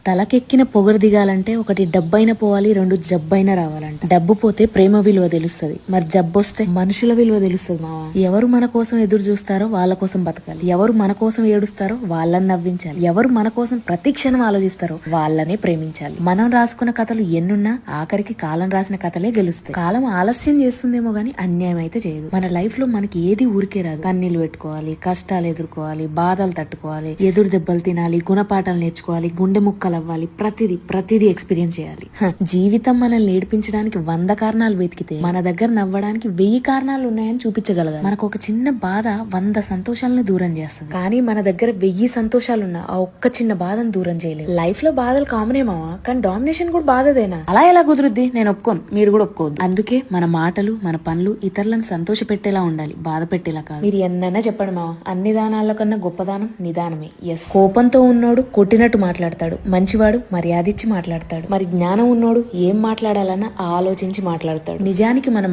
తలకెక్కిన పొగరు దిగాలంటే ఒకటి డబ్బైన పోవాలి, రెండు జబ్బైన రావాలంట. డబ్బు పోతే ప్రేమ విలువ తెలుస్తుంది, మరి జబ్బొస్తే మనుషుల విలువ తెలుస్తుంది మావా. ఎవరు మన కోసం ఎదురు చూస్తారో వాళ్ళ కోసం బతకాలి, ఎవరు మన కోసం ఏడుస్తారో వాళ్ళని నవ్వించాలి, ఎవరు మన కోసం ప్రతి క్షణం ఆలోచిస్తారో వాళ్ళనే ప్రేమించాలి. మనం రాసుకున్న కథలు ఎన్నున్నా ఆఖరికి కాలం రాసిన కథలే గెలుస్తాయి. కాలం ఆలస్యం చేస్తుందేమో గానీ అన్యాయం అయితే చేయదు. మన లైఫ్ లో మనకి ఏది ఊరికే రాదు. కన్నీళ్లు పెట్టుకోవాలి, కష్టాలు ఎదుర్కోవాలి, బాధలు తట్టుకోవాలి, ఎదురు దెబ్బలు తినాలి, గుణపాఠాలు నేర్చుకోవాలి, గుండె ముక్కలు అవ్వాలి, ప్రతిదీ ఎక్స్పీరియన్స్ చేయాలి. జీవితం మనల్ని ఏడిపించడానికి 100 కారణాలు వెతికితే మన దగ్గర నవ్వడానికి 1000 కారణాలు ఉన్నాయని చూపించగలగాలి. మనకు ఒక చిన్న బాధ 100 సంతోషాలను దూరం చేస్తుంది, కానీ మన దగ్గర 1000 సంతోషాలున్నా ఆ ఒక్క చిన్న బాధను దూరం చేయలేదు. లైఫ్ లో బాధలు కామనే మావా, కానీ డామినేషన్ కూడా బాధదేనా? అలా ఎలా కుదురుద్ది? నేను ఒప్పుకోను, మీరు కూడా ఒప్పుకోవద్దు. అందుకే మన మాటలు, మన పనులు ఇతరులను సంతోష పెట్టేలా ఉండాలి, బాధ పెట్టేలా కాదు. మీరు ఎన్నైనా చెప్పండి మావా, అన్ని దానాల కన్నా గొప్ప దానం నిదానమే. ఎస్, కోపంతో ఉన్నోడు కొట్టినట్టు మాట్లాడతాడు, మంచివాడు మర్యాదిచ్చి మాట్లాడతాడు, మరి జ్ఞానం ఉన్నోడు ఏం మాట్లాడాలన్నా ఆలోచించి మాట్లాడతాడు. నిజానికి మనం